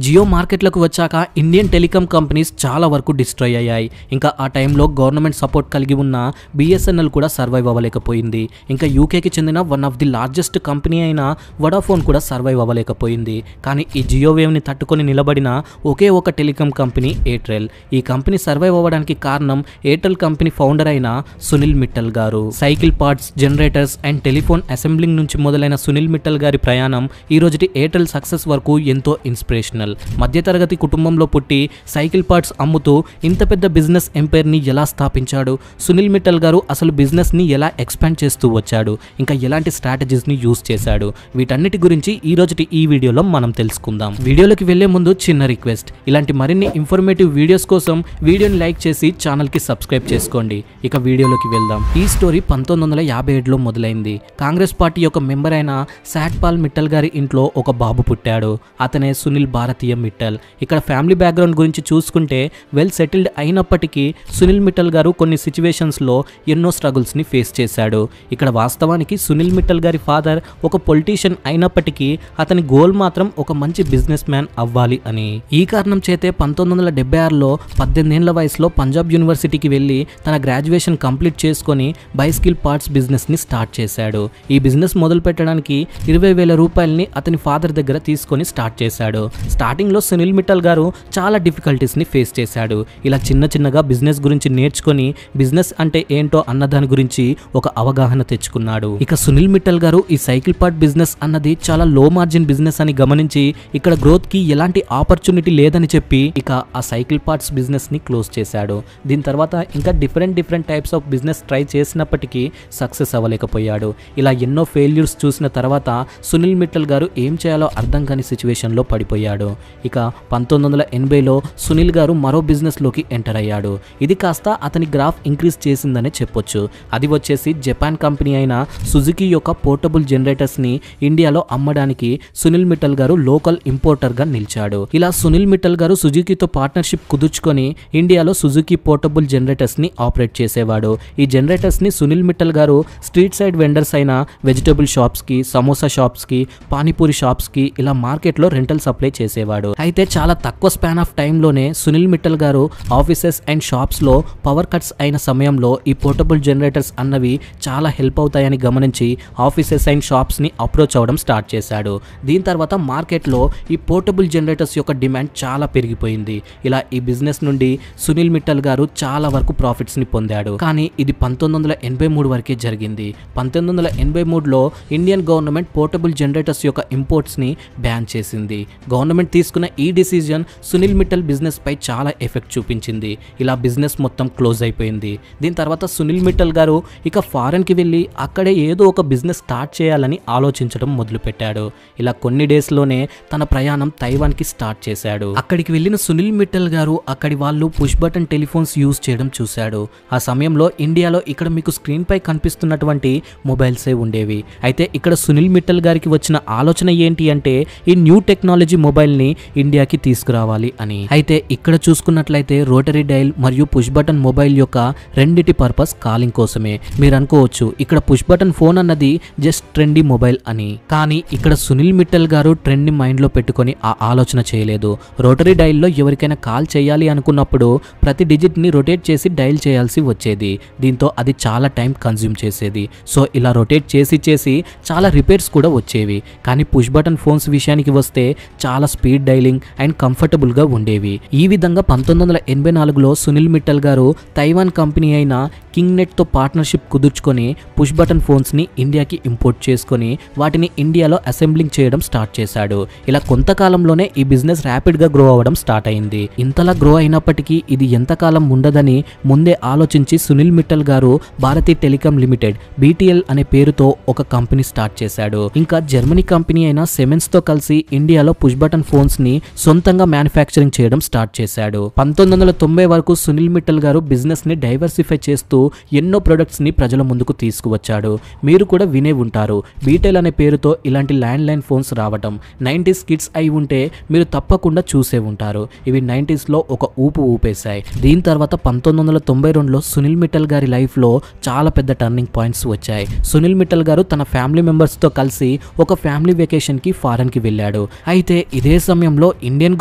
జియో మార్కెట్లకు వచ్చాక Indian telecom companies చాలా వరకు డిస్ట్రాయ్ అయ్యాయి. ఇంకా ఆ టైంలో గవర్నమెంట్ సపోర్ట్ కలిగి ఉన్న బిఎస్ఎన్ఎల్ కూడా సర్వైవ్ అవ్వలేకపోయింది. ఇంకా యూకేకి చెందిన one of the largest company అయిన వడాఫోన్ కూడా సర్వైవ్ అవ్వలేకపోయింది. కానీ ఈ జియో వేవ్ని తట్టుకొని నిలబడిన ఒకే ఒక టెలికాం కంపెనీ ఎయిర్టెల్. ఈ కంపెనీ సర్వైవ్ అవ్వడానికి కారణం ఎయిర్టెల్ కంపెనీ ఫౌండర్ అయిన సునీల్ మిట్టల్ గారు. Cycle parts, generators and telephone assembling నుంచి మొదలైన సునీల్ మిట్టల్ గారి ప్రయాణం ఈ రోజుటి ఎయిర్టెల్ సక్సెస్ వరకు ఎంతో ఇన్స్పిరేషనల్. మధ్యతరగతి కుటుంబంలో పుట్టి సైకిల్ పార్ట్స్ అమ్ముతూ ఇంత పెద్ద బిజినెస్ ఎంపైర్ ని ఎలా స్థాపించాడు, సునీల్ మిట్టల్ గారు అసలు బిజినెస్ ని ఎలా ఎక్స్పాండ్ చేస్తూ వచ్చాడు, ఇంకా ఎలాంటి స్ట్రాటజీస్ ని యూజ్ చేశాడు, వీటన్నిటి గురించి ఈ రోజుటి ఈ వీడియోలో మనం తెలుసుకుందాం. వీడియోలోకి వెళ్లే ముందు చిన్న రిక్వెస్ట్, ఇలాంటి మరిన్ని ఇన్ఫర్మేటివ్ వీడియోస్ కోసం వీడియోని లైక్ చేసి ఛానల్ కి సబ్స్క్రైబ్ చేసుకోండి. ఇక వీడియోలోకి వెళ్దాం. ఈ స్టోరీ 1957లో మొదలైంది. కాంగ్రెస్ పార్టీ యొక్క మెంబర్ అయిన సాట్పాల్ మిట్టల్ గారి ఇంట్లో ఒక బాబు పుట్టాడు. అతనే సునీల్ భారతీయ మిట్టల్. ఇక్కడ ఫ్యామిలీ బ్యాక్గ్రౌండ్ గురించి చూసుకుంటే వెల్ సెటిల్డ్ అయినప్పటికీ సునీల్ మిట్టల్ గారు కొన్ని సిచ్యువేషన్స్లో ఎన్నో స్ట్రగుల్స్ని ఫేస్ చేశాడు. ఇక్కడ వాస్తవానికి సునీల్ మిట్టల్ గారి ఫాదర్ ఒక పొలిటీషియన్ అయినప్పటికీ అతని గోల్ మాత్రం ఒక మంచి బిజినెస్ మ్యాన్ అవ్వాలి అని. ఈ కారణం చేతే 1976లో 18 ఏళ్ల వయసులో పంజాబ్ యూనివర్సిటీకి వెళ్ళి తన గ్రాడ్యుయేషన్ కంప్లీట్ చేసుకొని బైస్కిల్ పార్ట్స్ బిజినెస్ని స్టార్ట్ చేశాడు. ఈ బిజినెస్ మొదలు పెట్టడానికి 20,000 రూపాయలని అతని ఫాదర్ దగ్గర తీసుకొని స్టార్ట్ చేశాడు. స్టార్టింగ్లో సునీల్ మిట్టల్ గారు చాలా డిఫికల్టీస్ని ఫేస్ చేశాడు. ఇలా చిన్న చిన్నగా బిజినెస్ గురించి నేర్చుకొని బిజినెస్ అంటే ఏంటో అన్నదాని గురించి ఒక అవగాహన తెచ్చుకున్నాడు. ఇక సునీల్ మిట్టల్ గారు ఈ సైకిల్ పార్ట్ బిజినెస్ అన్నది చాలా లో మార్జిన్ బిజినెస్ అని గమనించి ఇక్కడ గ్రోత్ కి ఎలాంటి ఆపర్చునిటీ లేదని చెప్పి ఇక ఆ సైకిల్ పార్ట్స్ బిజినెస్ ని క్లోజ్ చేశాడు. దీని తర్వాత ఇంకా different types of business try చేసినప్పటికీ సక్సెస్ అవ్వలేకపోయాడు. ఇలా ఎన్నో ఫెయిల్యూర్స్ చూసిన తర్వాత సునీల్ మిట్టల్ గారు ఏం చేయాలో అర్థం కాని సిచ్యువేషన్ లో పడిపోయాడు. ఇక 1980లో సునీల్ గారు మరో బిజినెస్ లోకి ఎంటర్ అయ్యాడు. ఇది కాస్త అతని గ్రాఫ్ ఇంక్రీజ్ చేసిందనే చెప్పొచ్చు. అది వచ్చేసి జపాన్ కంపెనీ అయిన సుజుకి యొక్క పోర్టబుల్ జనరేటర్స్ ని ఇండియాలో అమ్మడానికి సునీల్ మిట్టల్ గారు లోకల్ ఇంపోర్టర్ గా నిలిచాడు. ఇలా సునీల్ మిట్టల్ గారు సుజుకితో పార్ట్నర్షిప్ కుదుర్చుకొని ఇండియాలో సుజుకి పోర్టబుల్ జనరేటర్స్ ని ఆపరేట్ చేసేవాడు. ఈ జనరేటర్స్ ని సునీల్ మిట్టల్ గారు స్ట్రీట్ సైడ్ వెండర్స్ అయిన వెజిటబుల్ షాప్స్ కి, సమోసా షాప్స్ కి, పానీపూరి షాప్స్ కి ఇలా మార్కెట్ లో రెంటల్ సప్లై చేసేవాడు. అయితే చాలా తక్కువ స్పాన్ ఆఫ్ టైంలోనే సునీల్ మిట్టల్ గారు ఆఫీసెస్ అండ్ షాప్స్ లో పవర్ కట్స్ అయిన సమయంలో ఈ పోర్టబుల్ జనరేటర్స్ అన్నవి చాలా హెల్ప్ అవుతాయని గమనించి ఆఫీసెస్ అండ్ షాప్స్ ని అప్రోచ్ అవ్వడం స్టార్ట్ చేశాడు. దీని తర్వాత మార్కెట్ లో ఈ పోర్టబుల్ జనరేటర్స్ యొక్క డిమాండ్ చాలా పెరిగిపోయింది. ఇలా ఈ బిజినెస్ నుండి సునీల్ మిట్టల్ గారు చాలా వరకు ప్రాఫిట్స్ ని పొందాడు. కానీ ఇది 1983 వరకే జరిగింది. 1983లో ఇండియన్ గవర్నమెంట్ పోర్టబుల్ జనరేటర్స్ యొక్క ఇంపోర్ట్స్ ని బ్యాన్ చేసింది. గవర్నమెంట్ తీసుకున్న ఈ డిసిజన్ సునీల్ మిట్టల్ బిజినెస్ పై చాలా ఎఫెక్ట్ చూపించింది. ఇలా బిజినెస్ మొత్తం క్లోజ్ అయిపోయింది. దీని తర్వాత సునీల్ మిట్టల్ గారు ఇక ఫారెన్ కి వెళ్ళి అక్కడే ఏదో ఒక బిజినెస్ స్టార్ట్ చేయాలని ఆలోచించడం మొదలుపెట్టాడు. ఇలా కొన్ని డేస్ లోనే తన ప్రయాణం తైవాన్ కి స్టార్ట్ చేశాడు. అక్కడికి వెళ్ళిన సునీల్ మిట్టల్ గారు అక్కడి వాళ్ళు పుష్ బటన్ టెలిఫోన్స్ యూజ్ చేయడం చూశాడు. ఆ సమయంలో ఇండియాలో ఇక్కడ మీకు స్క్రీన్ పై కనిపిస్తున్నటువంటి మొబైల్సే ఉండేవి. అయితే ఇక్కడ సునీల్ మిట్టల్ గారికి వచ్చిన ఆలోచన ఏంటి అంటే ఈ న్యూ టెక్నాలజీ మొబైల్ ని ఇండియాకి తీసుకురావాలి అని. అయితే ఇక్కడ చూసుకున్నట్లయితే రోటరీ డయల్ మరియు పుష్ బటన్ మొబైల్ యొక్క రెండిటి పర్పస్ కాలింగ్ కోసమే. మీరు అనుకోవచ్చు ఇక్కడ పుష్ బటన్ ఫోన్ అన్నది జస్ట్ ట్రెండీ మొబైల్ అని. కానీ ఇక్కడ సునీల్ మిట్టల్ గారు ట్రెండ్ ని మైండ్ లో పెట్టుకొని ఆ ఆలోచన చేయలేదు. రోటరీ డయల్ లో ఎవరికైనా కాల్ చేయాలి అనుకున్నప్పుడు ప్రతి డిజిట్ ని రొటేట్ చేసి డయల్ చేయాల్సి వచ్చేది. దీంతో అది చాలా టైం కన్జ్యూమ్ చేసేది. సో ఇలా రొటేట్ చేసి చాలా రిపేర్స్ కూడా వచ్చేవి. కానీ పుష్ బటన్ ఫోన్స్ విషయానికి వస్తే చాలా స్పీడ్ డైలింగ్ అండ్ కంఫర్టబుల్ గా ఉండేవి. ఈ విధంగా 1984లో సునీల్ మిట్టల్ గారు తైవాన్ కంపెనీ అయిన కింగ్ నెట్ తో పార్ట్నర్షిప్ కుదుర్చుకొని పుష్ బటన్ ఫోన్స్ ని ఇండియాకి ఇంపోర్ట్ చేసుకొని వాటిని ఇండియాలో అసెంబ్లింగ్ చేయడం స్టార్ట్ చేశాడు. ఇలా కొంతకాలంలోనే ఈ బిజినెస్ ర్యాపిడ్ గా గ్రో అవ్వడం స్టార్ట్ అయింది. ఇంతలా గ్రో అయినప్పటికీ ఇది ఎంతకాలం ఉండదని ముందే ఆలోచించి సునీల్ మిట్టల్ గారు భారతీ టెలికాం లిమిటెడ్ BTL అనే పేరుతో ఒక కంపెనీ స్టార్ట్ చేశాడు. ఇంకా జర్మనీ కంపెనీ అయిన సెమెన్స్ తో కలిసి ఇండియాలో పుష్ బటన్ ఫోన్స్ ని సొంతంగా మ్యానుఫ్యాక్చరింగ్ చేయడం స్టార్ట్ చేశాడు. 1990 వరకు సునీల్ మిట్టల్ గారు బిజినెస్ ని డైవర్సిఫై చేస్తూ ఎన్నో ప్రొడక్ట్స్ ని ప్రజల ముందుకు తీసుకువచ్చాడు. మీరు కూడా వినే ఉంటారు BTL అనే పేరుతో ఇలాంటి ల్యాండ్ లైన్ ఫోన్స్ రావడం. 90s కిడ్స్ అయి ఉంటే మీరు తప్పకుండా చూసే ఉంటారు. ఇవి 90s లో ఒక ఊపు ఊపేశాయి. దీని తర్వాత 1992లో సునీల్ మిట్టల్ గారి లైఫ్ లో చాలా పెద్ద టర్నింగ్ పాయింట్స్ వచ్చాయి. సునీల్ మిట్టల్ గారు తన ఫ్యామిలీ మెంబర్స్ తో కలిసి ఒక ఫ్యామిలీ వెకేషన్ కి ఫారెన్ కి వెళ్ళాడు. అయితే ఇదే సమయంలో ఇండియన్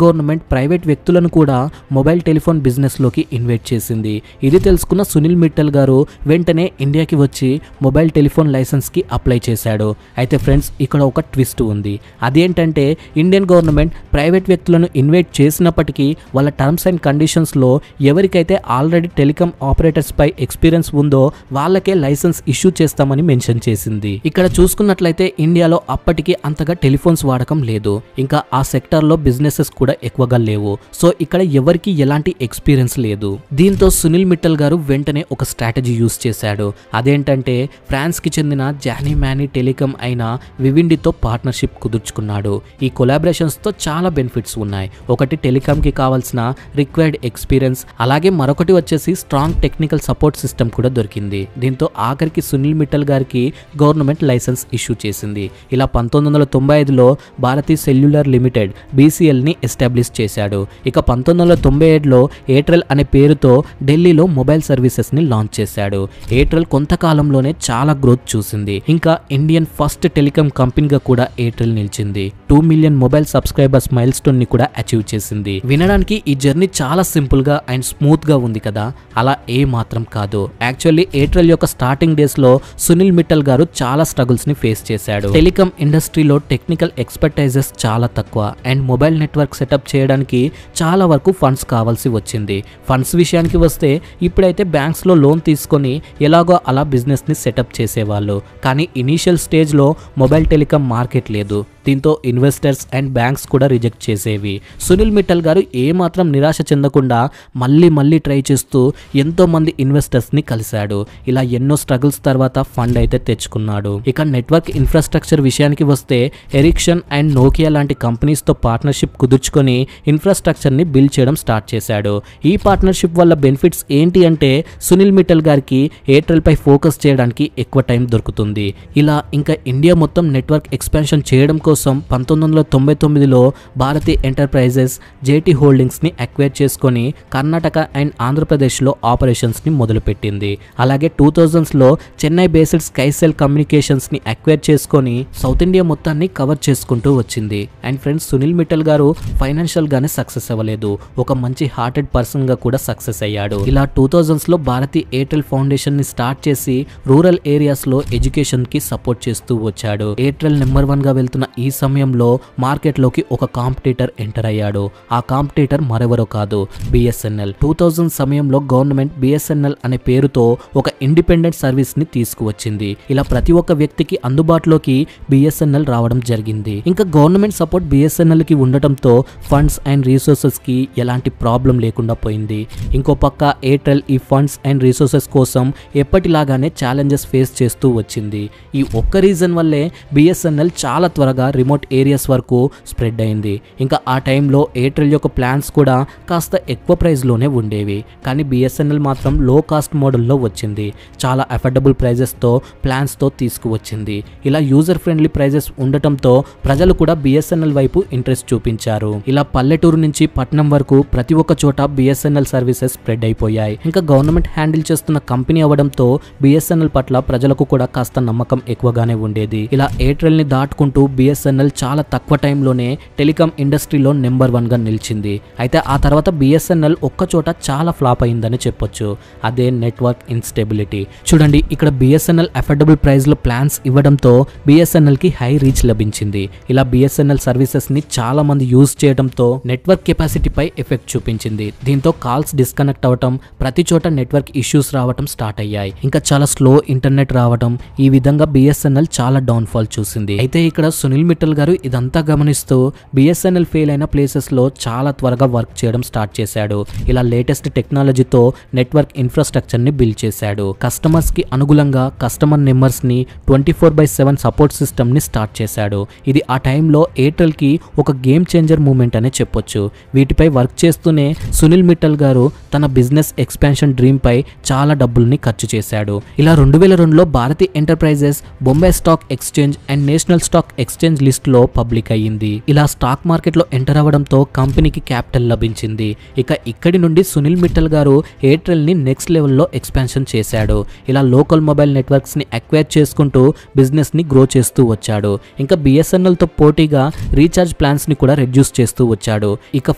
గవర్నమెంట్ ప్రైవేట్ వ్యక్తులను కూడా మొబైల్ టెలిఫోన్ బిజినెస్ లోకి ఇన్వైట్ చేసింది. ఇది తెలుసుకున్న సునీల్ మిట్టల్ గారు వెంటనే ఇండియాకి వచ్చి మొబైల్ టెలిఫోన్ లైసెన్స్ కి అప్లై చేశాడు. అయితే ఫ్రెండ్స్, ఇక్కడ ఒక ట్విస్ట్ ఉంది. అదేంటంటే ఇండియన్ గవర్నమెంట్ ప్రైవేట్ వ్యక్తులను ఇన్వైట్ చేసినప్పటికీ వాళ్ళ టర్మ్స్ అండ్ కండిషన్స్ లో ఎవరికైతే ఆల్రెడీ టెలికాం ఆపరేటర్స్ పై ఎక్స్పీరియన్స్ ఉందో వాళ్ళకే లైసెన్స్ ఇష్యూ చేస్తామని మెన్షన్ చేసింది. ఇక్కడ చూసుకున్నట్లయితే ఇండియాలో అప్పటికి అంతగా టెలిఫోన్స్ వాడకం లేదు, ఇంకా ఆ సెక్టర్ లో బిజినెసెస్ కూడా ఎక్కువగా లేవు. సో ఇక్కడ ఎవరికి ఎలాంటి ఎక్స్పీరియన్స్ లేదు. దీంతో సునీల్ మిట్టల్ గారు వెంటనే ఒక స్ట్రాటజీ యూస్ చేశాడు. అదేంటంటే ఫ్రాన్స్ కి చెందిన జానీ మ్యానీ టెలికాం అయిన వివిండితో పార్ట్నర్షిప్ కుదుర్చుకున్నాడు. ఈ కొలాబరేషన్స్ తో చాలా బెనిఫిట్స్ ఉన్నాయి. ఒకటి టెలికాం కి కావాల్సిన రిక్వైర్డ్ ఎక్స్పీరియన్స్, అలాగే మరొకటి వచ్చేసి స్ట్రాంగ్ టెక్నికల్ సపోర్ట్ సిస్టమ్ కూడా దొరికింది. దీంతో ఆఖరికి సునీల్ మిట్టల్ గారికి గవర్నమెంట్ లైసెన్స్ ఇష్యూ చేసింది. ఇలా 1995లో భారతీ సెల్యులర్ లిమిటెడ్ BCL ని ఎస్టాబ్లిష్ చేశాడు. ఇక 1997లో ఎయిర్టెల్ అనే పేరుతో ఢిల్లీలో మొబైల్ సర్వీసెస్ ని లాంచ్ చేశాడు. ఎయిర్టెల్ కొంతకాలంలోనే చాలా గ్రోత్ చూసింది. ఇంకా ఇండియన్ ఫస్ట్ టెలికాం కంపెనీగా కూడా ఎయిర్టెల్ నిలిచింది. 2 million mobile subscribers mile stone ని కూడా అచీవ్ చేసింది. వినడానికి ఈ జర్నీ చాలా సింపుల్ గా అండ్ స్మూత్ గా ఉంది కదా, అలా ఏ మాత్రం కాదు. యాక్చువల్లీ ఎయిర్టెల్ యొక్క స్టార్టింగ్ డేస్ లో సునీల్ మిట్టల్ గారు చాలా స్ట్రగుల్స్ ని ఫేస్ చేశాడు. టెలికాం ఇండస్ట్రీలో టెక్నికల్ ఎక్స్పర్టైజెస్ చాలా తక్కువ అండ్ మొబైల్ నెట్వర్క్ సెటప్ చేయడానికి చాలా వరకు ఫండ్స్ కావాల్సి వచ్చింది. ఫండ్స్ విషయానికి వస్తే ఇప్పుడైతే బ్యాంక్స్ లో లోన్ తీసుకొని ఎలాగో అలా బిజినెస్ ని సెటప్ చేసేవాళ్ళు. కానీ ఇనీషియల్ స్టేజ్ లో మొబైల్ టెలికాం మార్కెట్ లేదు. దీంతో ఇన్వెస్టర్స్ అండ్ బ్యాంక్స్ కూడా రిజెక్ట్ చేసేవి. సునీల్ మిట్టల్ గారు ఏమాత్రం నిరాశ చెందకుండా మళ్ళీ ట్రై చేస్తూ ఎంతో మంది ఇన్వెస్టర్స్ ని కలిశాడు. ఇలా ఎన్నో స్ట్రగుల్స్ తర్వాత ఫండ్ అయితే తెచ్చుకున్నాడు. ఇక నెట్వర్క్ ఇన్ఫ్రాస్ట్రక్చర్ విషయానికి వస్తే ఎరిక్షన్ అండ్ నోకియా లాంటి కంపెనీస్ తో పార్ట్నర్షిప్ కుదుర్చుకొని ఇన్ఫ్రాస్ట్రక్చర్ ని బిల్డ్ చేయడం స్టార్ట్ చేశాడు. ఈ పార్ట్నర్షిప్ వల్ల బెనిఫిట్స్ ఏంటి అంటే సునీల్ మిట్టల్ గారికి ఎయిర్టెల్ పై ఫోకస్ చేయడానికి ఎక్కువ టైం దొరుకుతుంది. ఇలా ఇంకా ఇండియా మొత్తం నెట్వర్క్ ఎక్స్పాన్షన్ చేయడం కోసం 1999లో భారతీ ఎంటర్ప్రైజెస్ జేటీ హోల్డింగ్స్ ని అక్వైర్ చేసుకొని కర్ణాటక అండ్ ఆంధ్రప్రదేశ్ లో ఆపరేషన్స్ ని మొదలుపెట్టింది. అలాగే 2000లో చెన్నై బేస్డ్ స్కైసెల్ కమ్యూనికేషన్స్ ని అక్వైర్ చేసుకొని సౌత్ ఇండియా మొత్తాన్ని కవర్ చేసుకుంటూ వచ్చింది. అండ్ ఫ్రెండ్స్, సునీల్ మిట్టల్ గారు ఫైనాన్షియల్ గానే సక్సెస్ అవ్వలేదు, ఒక మంచి హార్టెడ్ పర్సన్ గా కూడా సక్సెస్ అయ్యాడు. ఇలా 2000లో భారతీ ఎయిర్టెల్ ఫౌండేషన్ ని స్టార్ట్ చేసి రూరల్ ఏరియాస్ లో ఎడ్యుకేషన్ కి సపోర్ట్ చేస్తూ వచ్చాడు. ఎయిర్టెల్ నెంబర్ 1 గా వెళ్తున్న ఈ సమయంలో మార్కెట్ లోకి ఒక కాంపిటీటర్ ఎంటర్ అయ్యాడు. ఆ కాంపిటీటర్ మరెవరో కాదు, BSNL. 2000 సమయంలో గవర్నమెంట్ BSNL అనే పేరుతో ఒక ఇండిపెండెంట్ సర్వీస్ ని తీసుకువచ్చింది. ఇలా ప్రతి ఒక్క వ్యక్తికి అందుబాటులోకి BSNL రావడం జరిగింది. ఇంకా గవర్నమెంట్ సపోర్ట్ BSNL కి ఉండటంతో ఫండ్స్ అండ్ రీసోర్సెస్ కి ఎలాంటి ప్రాబ్లం లేకుండా పోయింది. ఇంకో పక్క ఎయిర్టెల్ ఈ ఫండ్స్ అండ్ రీసోర్సెస్ కోసం ఎప్పటిలాగానే ఛాలెంజెస్ ఫేస్ చేస్తూ వచ్చింది. ఈ ఒక్క రీజన్ వల్లే BSNL చాలా త్వరగా రిమోట్ ఏరియాస్ వరకు స్ప్రెడ్ అయింది. ఇంకా ఆ టైంలో ఎయిర్టెల్ యొక్క ప్లాన్స్ కూడా కాస్త ఎక్కువ ప్రైస్ లోనే ఉండేవి. కానీ BSNL మాత్రం లో కాస్ట్ మోడల్లో వచ్చింది. చాలా అఫోర్డబుల్ ప్రైజెస్ తో ప్లాన్స్ తో తీసుకువచ్చింది. ఇలా యూజర్ ఫ్రెండ్లీ ప్రైజెస్ ఉండటంతో ప్రజలు కూడా BSNL వైపు ఇంట్రెస్ట్ చూపించారు. ఇలా పల్లెటూరు నుంచి పట్నం వరకు ప్రతి ఒక్క చోట BSNL సర్వీసెస్ స్ప్రెడ్ అయిపోయాయి. ఇంకా గవర్నమెంట్ హ్యాండిల్ చేస్తున్న కంపెనీ అవ్వడంతో BSNL పట్ల ప్రజలకు కూడా కాస్త నమ్మకం ఎక్కువగానే ఉండేది. ఇలా ఎయిర్టెల్ ని దాటుకుంటూ BSNL చాలా తక్కువ టైంలోనే టెలికాం ఇండస్ట్రీలో నెంబర్ 1 గా నిలిచింది. అయితే ఆ తర్వాత BSNL ఒక్కచోట చాలా ఫ్లాప్ అయిందని చెప్పొచ్చు. అదే నెట్వర్క్ ఇన్స్టెబిలిటీ. చూడండి, ఇక్కడ BSNL అఫోర్డబుల్ ప్రైస్ లో ప్లాన్స్ ఇవ్వడంతో BSNL కి హై రీచ్ లభించింది. ఇలా BSNL సర్వీసెస్ ని చాలా మంది యూజ్ చేయడంతో నెట్వర్క్ కెపాసిటీపై ఎఫెక్ట్ చూపించింది. దీంతో కాల్స్ డిస్కనెక్ట్ అవటం, ప్రతి చోట నెట్వర్క్ ఇష్యూస్ రావటం స్టార్ట్ అయ్యాయి. ఇంకా చాలా స్లో ఇంటర్నెట్ రావటం, ఈ విధంగా BSNL చాలా డౌన్ఫాల్ చూసింది. అయితే ఇక్కడ సునీల్ మిట్టల్ గారు ఇదంతా గమనిస్తూ BSNL ఫెయిల్ అయిన ప్లేసెస్ లో చాలా త్వరగా వర్క్ చేయడం స్టార్ట్ చేశాడు. ఇలా లేటెస్ట్ టెక్నాలజీతో నెట్వర్క్ ఇన్ఫ్రాస్ట్రక్చర్ ని బిల్డ్ చేశాడు. కస్టమర్స్ కి అనుగుణంగా కస్టమర్ నెంబర్స్ ని 24/7 సపోర్ట్ సిస్టమ్ ని స్టార్ట్ చేశాడు. ఇది ఆ టైంలో ఎయిర్టెల్ కి ఒక గేమ్ చేంజర్ మూమెంట్ అనే చెప్పొచ్చు. వీటిపై వర్క్ చేస్తూనే సునీల్ మిట్టల్ గారు తన బిజినెస్ ఎక్స్పాన్షన్ డ్రీమ్ పై చాలా డబ్బుల్ని ఖర్చు చేశాడు. ఇలా 2002లో Bharti Enterprises Bombay stock exchange and national stock exchange list లో పబ్లిక్ అయ్యింది. ఇలా స్టాక్ మార్కెట్ లో ఎంటర్ అవ్వడంతో కంపెనీకి క్యాపిటల్ లభించింది. ఇక ఇక్కడి నుండి సునీల్ మిట్టల్ గారు ఎయిర్టెల్ ని నెక్స్ట్ లెవెల్లో ఎక్స్పాన్షన్ చేశాడు. ఇలా లోకల్ మొబైల్ నెట్వర్క్స్ ని అక్వైర్ చేసుకుంటూ బిజినెస్ ని గ్రో చేస్తూ వచ్చాడు. ఇంకా BSNL తో పోటీగా రీఛార్జ్ ప్లాన్స్ ప్లాన్స్ ని కూడా రెడ్యూస్ చేస్తూ వచ్చాడు. ఇక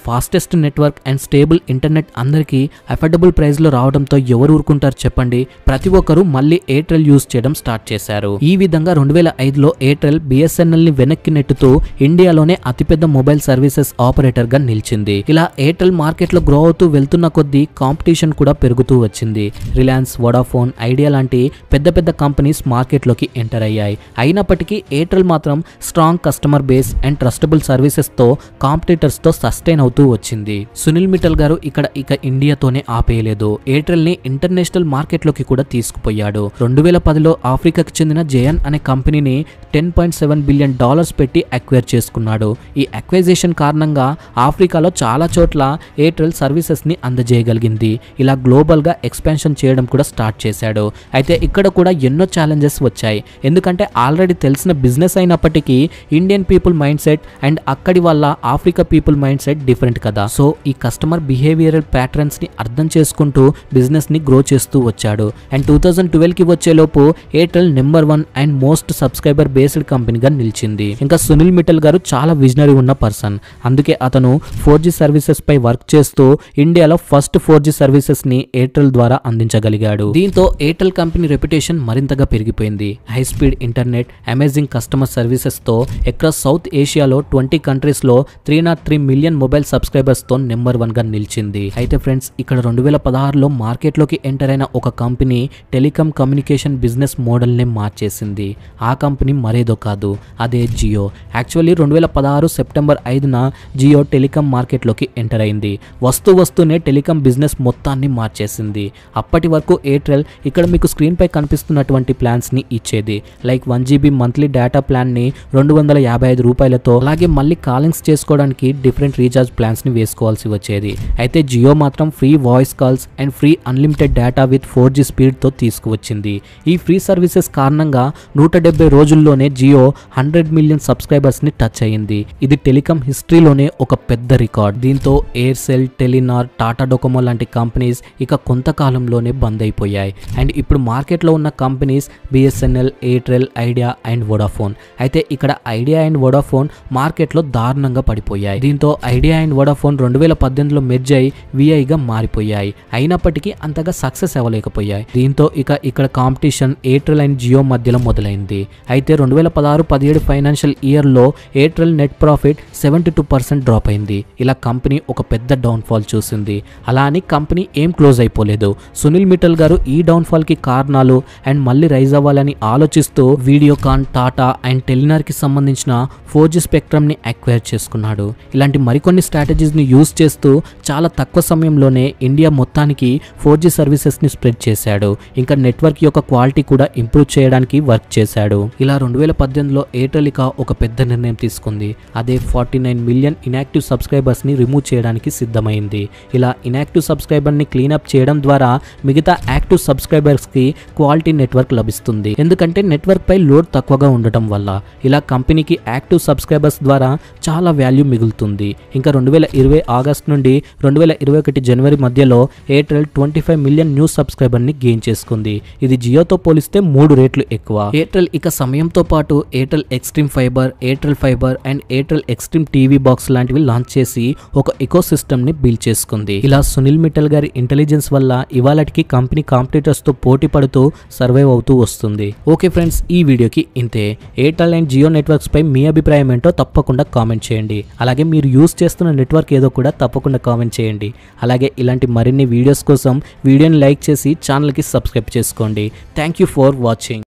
fastest network and stable internet అందరికీ అఫోర్డబుల్ ప్రైస్ లో రావడంతో ఎవరు ఊరుకుంటారు చెప్పండి. ప్రతి ఒక్కరూ మళ్ళీ ఎయిర్టెల్ యూజ్ చేయడం స్టార్ట్ చేశారు. ఈ విధంగా 2005లో ఎయిర్టెల్ బిఎస్ఎన్ఎల్ ని వెనక్కి నెట్టుతూ ఇండియాలోనే అతిపెద్ద మొబైల్ సర్వీసెస్ ఆపరేటర్ గా నిలిచింది. ఇలా ఎయిర్టెల్ మార్కెట్ లో గ్రో అవుతూ వెళ్తున్న కొద్దీ కాంపిటీషన్ కూడా పెరుగుతూ వచ్చింది. రిలయన్స్, వోడాఫోన్, ఐడియా లాంటి పెద్ద పెద్ద కంపెనీస్ మార్కెట్ లోకి ఎంటర్ అయ్యాయి. అయినప్పటికీ ఎయిర్టెల్ మాత్రం strong customer base and trustable services తో కాంపిటీటర్స్ తో సస్టైన్ అవుతూ వచ్చింది. సునీల్ మిట్టల్ గారు ఇక ఇండియాతోనే ఆపేయలేదు. ఎయిర్టెల్ ని ఇంటర్నేషనల్ మార్కెట్ లోకి కూడా తీసుకుపోయాడు. 2010లో ఆఫ్రికాకి చెందిన జయన్ అనే కంపెనీని $10.7 బిలియన్ పెట్టి అక్వైర్ చేసుకున్నాడు. ఈ అక్వైజేషన్ కారణంగా ఆఫ్రికాలో చాలా చోట్ల ఎయిర్టెల్ సర్వీసెస్ ని అందజేయగలిగింది. ఇలా గ్లోబల్ గా ఎక్స్పాన్షన్ చేయడం కూడా స్టార్ట్ చేశాడు. అయితే ఇక్కడ కూడా ఎన్నో ఛాలెంజెస్ వచ్చాయి. ఎందుకంటే ఆల్రెడీ తెలిసిన బిజినెస్ అయినప్పటికీ Indian people mind set and అక్కడి వల్ల Africa people mind set different కదా. సో ఈ కస్టమర్ బిహేవియరల్ ప్యాటర్న్స్ ని అర్థం చేసుకుంటూ బిజినెస్ ని గ్రో చేస్తూ వచ్చాడు. అండ్ 2012 కి వచ్చేలోపు Airtel number 1 and most subscriber based కంపెనీగా నిలిచింది. ఇంకా సునీల్ మిట్టల్ గారు చాలా విజనరీ ఉన్న పర్సన్. అందుకే అతను 4G సర్వీసెస్ పై వర్క్ చేస్తూ ఇండియాలో ఫస్ట్ 4G సర్వీసెస్ ని ఎయిర్టెల్ ద్వారా అందించగలిగాడు. దీంతో ఎయిర్టెల్ కంపెనీ రెప్యుటేషన్ మరింతగా పెరిగిపోయింది. High speed internet, amazing customer services తో అక్రాస్ సౌత్ ఏషియాలో 20 కంట్రీస్ లో 303 మిలియన్ మొబైల్ సబ్స్క్రైబర్స్ తో నెంబర్ 1 గా నిలిచింది. అయితే ఫ్రెండ్స్, ఇక్కడ 2016లో మార్కెట్ లోకి ఎంటర్ అయిన ఒక company telecom communication business model ని మార్చేసింది. ఆ కంపెనీ మరేదో కాదు, అదే జియో. యాక్చువల్లీ 2016 సెప్టెంబర్ 5న జియో టెలికాం మార్కెట్ లోకి ఎంటర్ అయింది. వస్తూనే టెలికాం బిజినెస్ మొత్తాన్ని మార్చేసింది. అప్పటి వరకు ఎయిర్టెల్ ఇక్కడ మీకు స్క్రీన్ పై కనిపిస్తున్నటువంటి ప్లాన్స్ ని ఇచ్చేది. Like 1 GB monthly data plan ని $255, అలాగే మళ్ళీ కాలింగ్స్ చేసుకోవడానికి డిఫరెంట్ రీఛార్జ్ ప్లాన్స్ ని వేసుకోవాల్సి వచ్చేది. అయితే జియో మాత్రం free voice calls and free unlimited data with 4G speed తో తీసుకువచ్చింది. ఈ ఫ్రీ సర్వీసెస్ కారణంగా 170 రోజుల్లోనే జియో 100 మిలియన్ సబ్స్క్రైబర్స్ ని టచ్ అయ్యింది. ఇది టెలికాం హిస్టరీలోనే ఒక పెద్ద రికార్డ్. దీంతో ఎయిర్సెల్, టెలినార్, టాటా డొకోమో లాంటి కంపెనీస్ ఇక కొంతకాలంలోనే బంద్ అయిపోయాయి. అండ్ ఇప్పుడు మార్కెట్ లో ఉన్న companies BSNL, Airtel, idea and Vodafone. అయితే ఇక్కడ ఐడియా అండ్ వోడాఫోన్ మార్కెట్ లో దారుణంగా పడిపోయాయి. దీంతో ఐడియా అండ్ వోడాఫోన్ 2018లో మెర్జ్ అయి విఐగా మారిపోయాయి. అయినప్పటికీ అంతగా సక్సెస్ అవ్వలేకపోయాయి. దీంతో ఇక్కడ కాంపిటీషన్ ఎయిర్టెల్ అండ్ జియో మధ్యలో మొదలైంది. అయితే 2016-17 ఫైనాన్షియల్ ఇయర్ లో ఎయిర్టెల్ నెట్ ప్రాఫిట్ 72% డ్రాప్ అయింది. ఇలా కంపెనీ ఒక పెద్ద డౌన్ ఫాల్ చూసింది. అలా అని కంపెనీ ఏం క్లోజ్ అయిపోలేదు. సునీల్ మిట్టల్ గారు ఈ డౌన్ ఫాల్ కి కారణాలు అండ్ మళ్ళీ రైజ్ అవ్వాలని ఆలోచిస్తూ వీడియోకాన్, టాటా అండ్ టెలినార్ కి సంబంధించిన 4G స్పెక్ట్రమ్ ని అక్వైర్ చేసుకున్నాడు. ఇలాంటి మరికొన్ని స్ట్రాటజీస్ ని యూజ్ చేస్తూ చాలా తక్కువ సమయంలోనే ఇండియా మొత్తానికి 4G సర్వీసెస్ ని స్ప్రెడ్ చేశాడు. ఇంకా నెట్వర్క్ యొక్క క్వాలిటీ కూడా ఇంప్రూవ్ చేయడానికి వర్క్ చేశాడు. ఇలా 2018లో ఎయిర్టెల్ ఇక ఒక పెద్ద నిర్ణయం తీసుకుంది. అదే 49 మిలియన్ ఇన్యాక్టివ్ సబ్స్క్రైబర్స్ ని రిమూవ్ చేయడానికి సిద్ధమైంది. ఇలా ఇన్యాక్టివ్ సబ్స్క్రైబర్ ని క్లీనప్ చేయడం ద్వారా మిగతా యాక్టివ్ సబ్స్క్రైబర్స్ కి క్వాలిటీ నెట్వర్క్ లభిస్తుంది. ఎందుకంటే నెట్వర్క్ పై లోడ్ తక్కువగా ఉండటం వల్ల ఇలా కంపెనీకి యాక్టివ్ సబ్స్క్రైబర్స్ ద్వారా చాలా వాల్యూ మిగులుతుంది. ఇంకా 2020 ఆగస్ట్ నుండి 2021 జనవరి మధ్యలో ఎయిర్టెల్ 25 మిలియన్ న్యూ సబ్స్క్రైబర్ ని గెయిన్ చేసుకుంది. ఇది జియోతో పోలిస్తే 3 రెట్లు ఎక్కువ. ఎయిర్టెల్ ఇక సమయంతో పాటు Airtel extreme fibre, Airtel fibre and Airtel extreme TV box లాంటివి లాంచ్ చేసి ఒక ఎకో సిస్టమ్ ని బిల్డ్ చేసుకుంది. ఇలా సునీల్ మిట్టల్ గారి ఇంటెలిజెన్స్ వల్ల ఇవాళకి కంపెనీ కాంపిటీటర్స్ తో పోటీ పడుతూ సర్వైవ్ అవుతూ వస్తుంది. ఓకే ఫ్రెండ్స్, ఈ వీడియోకి ఇంతే. ఎయిర్టెల్ అండ్ జియో నెట్వర్క్స్ పై మీ అభిప్రాయం ఏంటో తప్పకుండా కామెంట్ చేయండి. అలాగే మీరు యూజ్ చేస్తున్న నెట్వర్క్ ఏదో కూడా తప్పకుండా కామెంట్ చేయండి. అలాగే ఇలాంటి మరిన్ని వీడియోస్ కోసం వీడియోని లైక్ చేసి ఛానల్కి సబ్స్క్రైబ్ చేసుకోండి. Thank you for watching.